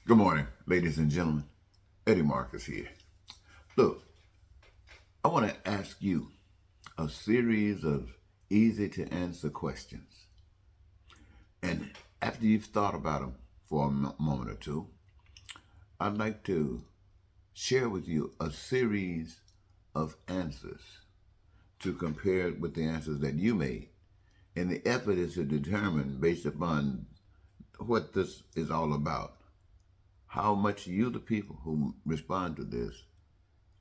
Good morning, ladies and gentlemen. Eddie Marcus here. Look, I want to ask you a series of easy to answer questions. And after you've thought about them for a moment or two, I'd like to share with you a series of answers to compare it with the answers that you made. And the effort is to determine, based upon what this is all about, how much you, the people who respond to this,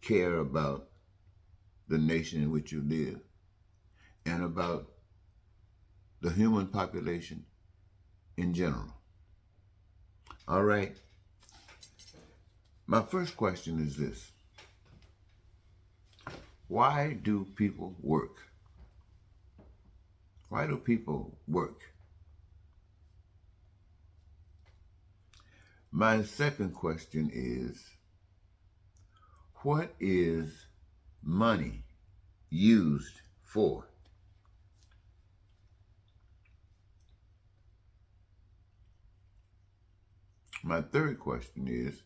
care about the nation in which you live and about the human population in general. All right. My first question is this: why do people work? Why do people work? My second question is: what is money used for? My third question is: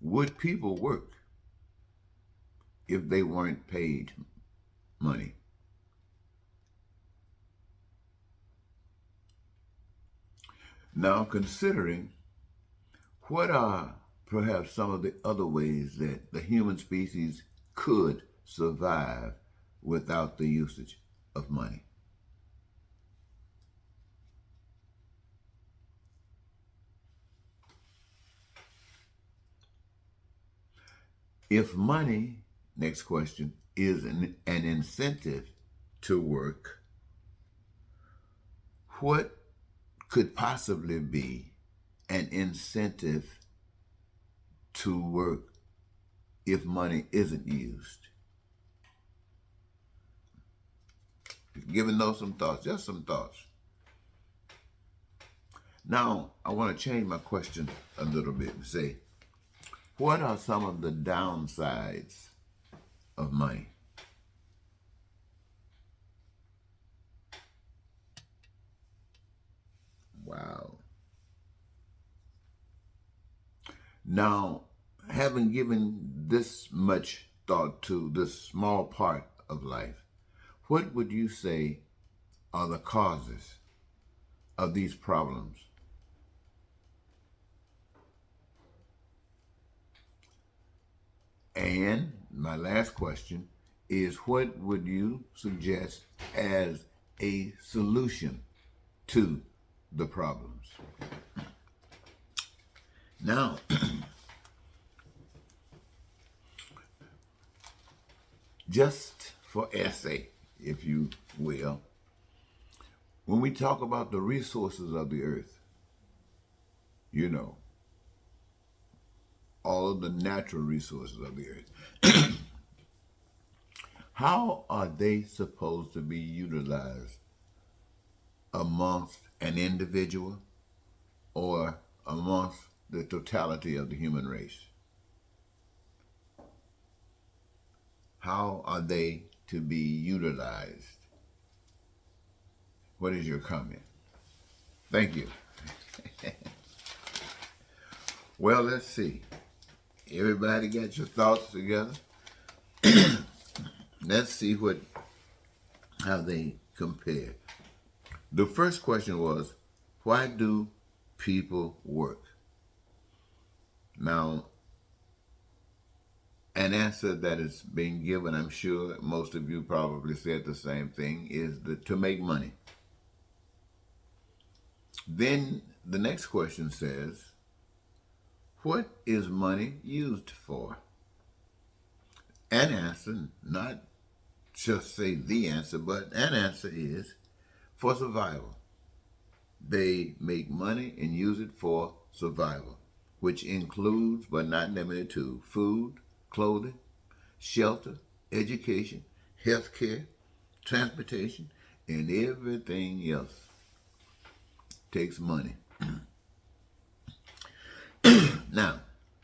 would people work if they weren't paid money? Now, considering what are perhaps some of the other ways that the human species could survive without the usage of money? If money, next question, is an incentive to work, what could possibly be an incentive to work if money isn't used? Giving those some thoughts, just some thoughts. Now, I want to change my question a little bit and say, what are some of the downsides of money? Wow. Now, having given this much thought to this small part of life, what would you say are the causes of these problems? And my last question is, what would you suggest as a solution to the problems? Now, just for essay, if you will, when we talk about the resources of the earth, you know, all of the natural resources of the earth, how are they supposed to be utilized amongst an individual or amongst the totality of the human race? How are they to be utilized? What is your comment? Thank you. Well, let's see. Everybody got your thoughts together? Let's see how they compare. The first question was, why do people work? Now, an answer that is being given, I'm sure most of you probably said the same thing, is to make money. Then the next question says, what is money used for? An answer, not just say the answer, but an answer is for survival. They make money and use it for survival, which includes but not limited to food, clothing, shelter, education, health care, transportation, and everything else takes money. Now,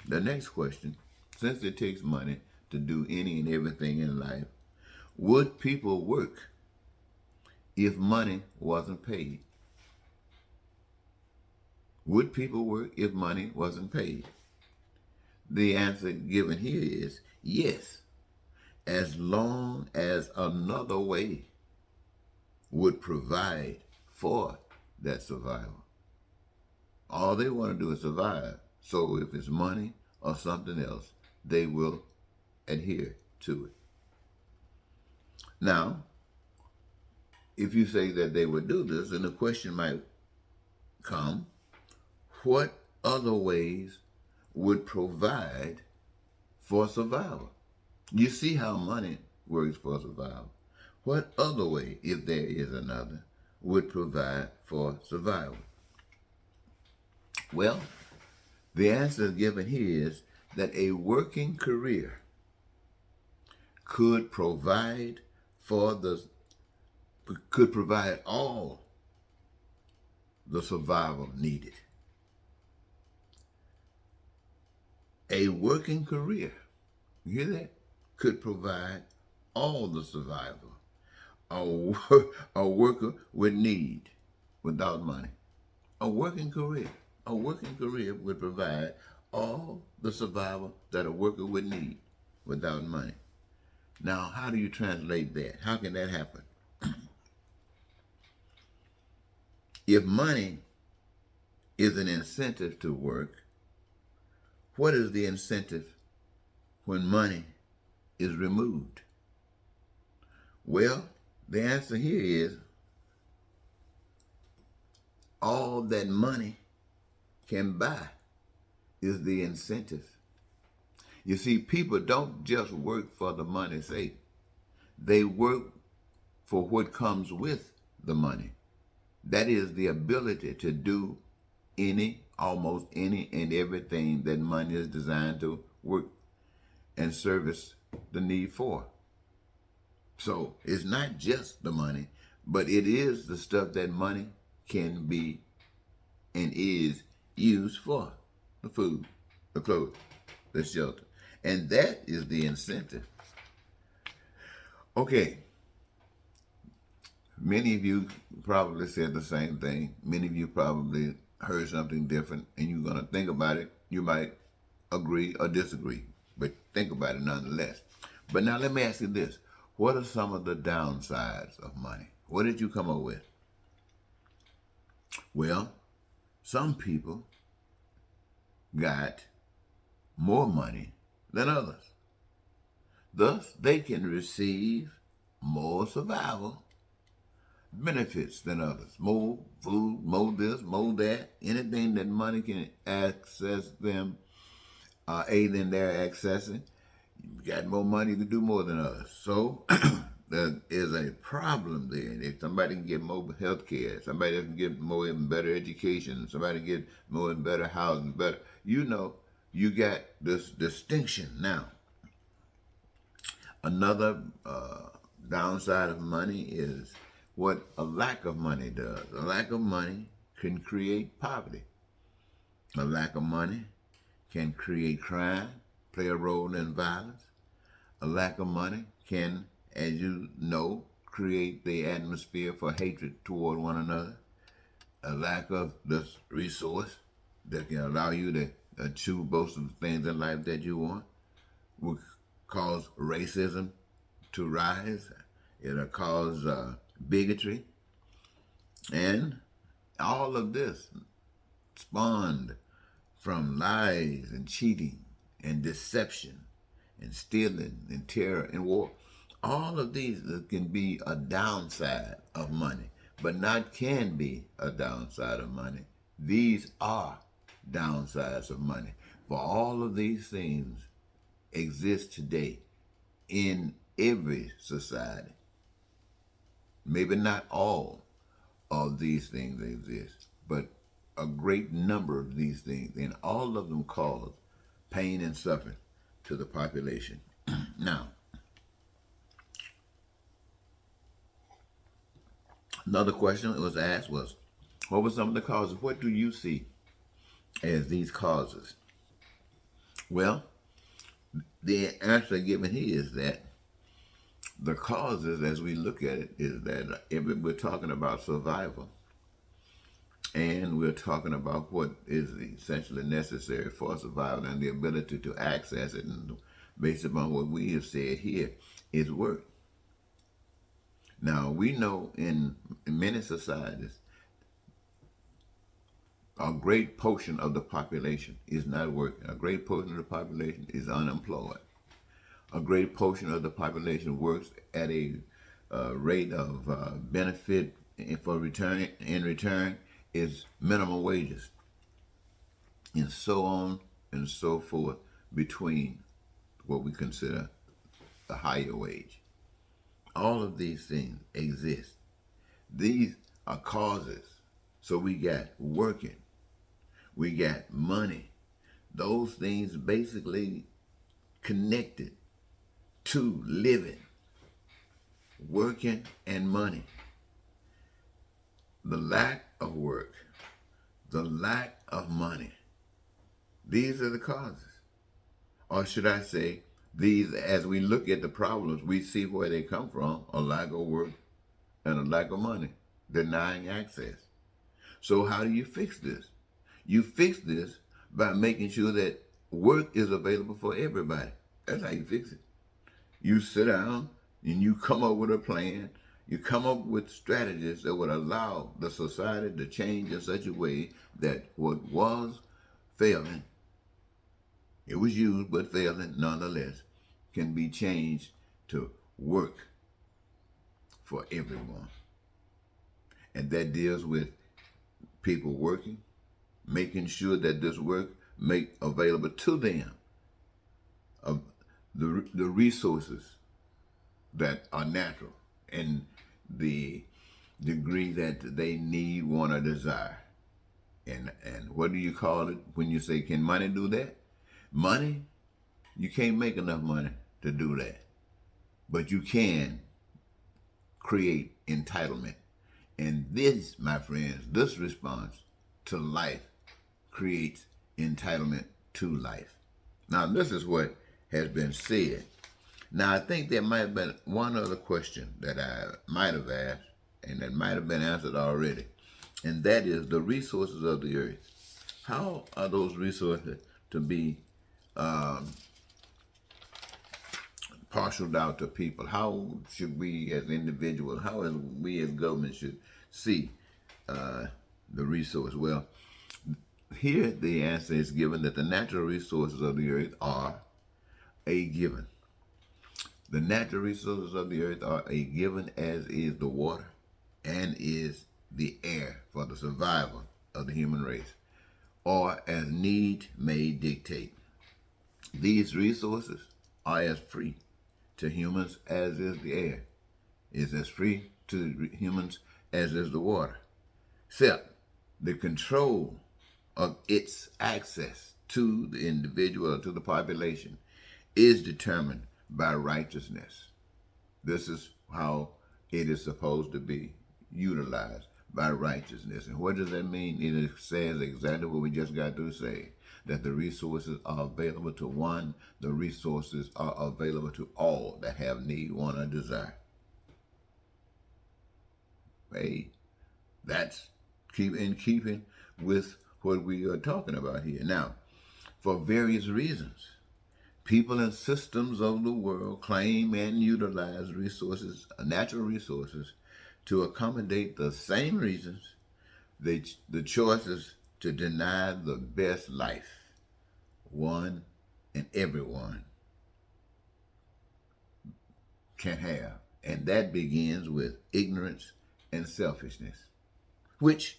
the next question, since it takes money to do any and everything in life, would people work if money wasn't paid? Would people work if money wasn't paid? The answer given here is yes, as long as another way would provide for that survival. All they want to do is survive. So if it's money or something else, they will adhere to it. Now, if you say that they would do this, then the question might come, what other ways would provide for survival? You see how money works for survival. What other way, if there is another, would provide for survival? Well, the answer given here is that a working career could provide all the survival needed. A working career, you hear that? Could provide all the survival a worker would need without money. A working career would provide all the survival that a worker would need without money. Now, how do you translate that? How can that happen? If money is an incentive to work, what is the incentive when money is removed? Well, the answer here is all that money can buy is the incentive. You see, people don't just work for the money's sake. They work for what comes with the money. That is the ability to do almost any and everything that money is designed to work and service the need for. So it's not just the money, but it is the stuff that money can be and is used for. The food, the clothes, the shelter. And that is the incentive. Okay. Many of you probably said the same thing. Many of you probably heard something different, and you're going to think about it. You might agree or disagree, but think about it nonetheless. But now let me ask you this. What are some of the downsides of money? What did you come up with? Well, some people got more money than others. Thus, they can receive more survival benefits than others. More food, more this, more that. Anything that money can access them, aid in their accessing. You got more money to do more than others. So there is a problem there. If somebody can get more health care, somebody can get more and better education, somebody can get more and better housing, better, you got this distinction now. Another downside of money is what a lack of money does. A lack of money can create poverty. A lack of money can create crime, play a role in violence. A lack of money can, as you know, create the atmosphere for hatred toward one another. A lack of this resource that can allow you to achieve most of the things in life that you want will cause racism to rise. It'll cause bigotry. And all of this spawned from lies and cheating and deception and stealing and terror and war. All of these can be a downside of money, but not can be a downside of money. These are downsides of money. For all of these things exist today in every society. Maybe not all of these things exist, but a great number of these things, and all of them cause pain and suffering to the population. Now, another question that was asked was, what were some of the causes? What do you see as these causes? Well, the answer given here is that the causes, as we look at it, is that if we're talking about survival, And we're talking about what is essentially necessary for survival and the ability to access it. And based upon what we have said here, is work. Now, we know in many societies, a great portion of the population is not working. A great portion of the population is unemployed. A great portion of the population works at a rate of benefit in return is minimum wages, and so on and so forth between what we consider the higher wage. All of these things exist. These are causes. So we got working, we got money. Those things basically connected to living, working, and money. The lack of work, the lack of money, these are the causes. Or should I say, these, as we look at the problems, we see where they come from: a lack of work and a lack of money, denying access. So how do you fix this? You fix this by making sure that work is available for everybody. That's how you fix it. You sit down and you come up with a plan. You come up with strategies that would allow the society to change in such a way that what was failing, it was used but failing nonetheless, can be changed to work for everyone. And that deals with people working, making sure that this work make available to them of the resources that are natural and the degree that they need, want, or desire. And what do you call it when you say, can money do that? Money, you can't make enough money to do that. But you can create entitlement. And this, my friends, this response to life creates entitlement to life. Now, this is what has been said. Now, I think there might have been one other question that I might have asked, and that might have been answered already, and that is the resources of the earth. How are those resources to be parceled out to people? How should we as individuals, how as we as government should see the resource? Well, here the answer is given that the natural resources of the earth are a given. The natural resources of the earth are a given, as is the water and is the air for the survival of the human race, or as need may dictate. These resources are as free to humans as is the air, is as free to humans as is the water, except the control of its access to the individual or to the population is determined by righteousness. This is how it is supposed to be utilized, by righteousness. And what does that mean? It says exactly what we just got through saying, that the resources are available to one, the resources are available to all that have need, want, or desire. Hey, that's in keeping with what we are talking about here. Now, for various reasons, people and systems of the world claim and utilize resources, natural resources, to accommodate the same reasons the choices to deny the best life one and everyone can have. And that begins with ignorance and selfishness, which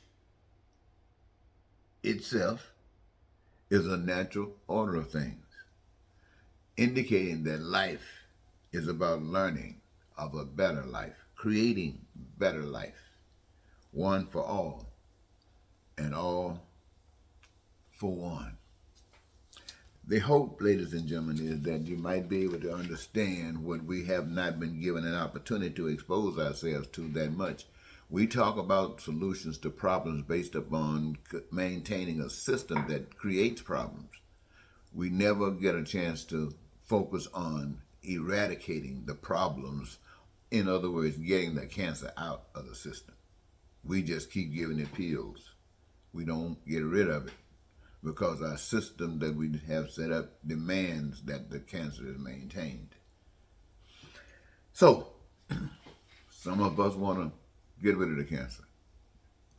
itself is a natural order of things, indicating that life is about learning of a better life, creating better life, one for all and all for one. The hope, ladies and gentlemen, is that you might be able to understand what we have not been given an opportunity to expose ourselves to that much. We talk about solutions to problems based upon maintaining a system that creates problems. We never get a chance to focus on eradicating the problems. In other words, getting the cancer out of the system. We just keep giving it pills We don't get rid of it because our system that we have set up demands that the cancer is maintained. So, some of us want to get rid of the cancer.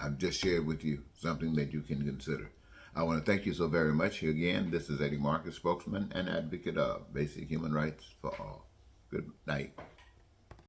I've just shared with you something that you can consider. I want to thank you so very much. Again, this is Eddie Marcus, spokesman and advocate of basic human rights for all. Good night.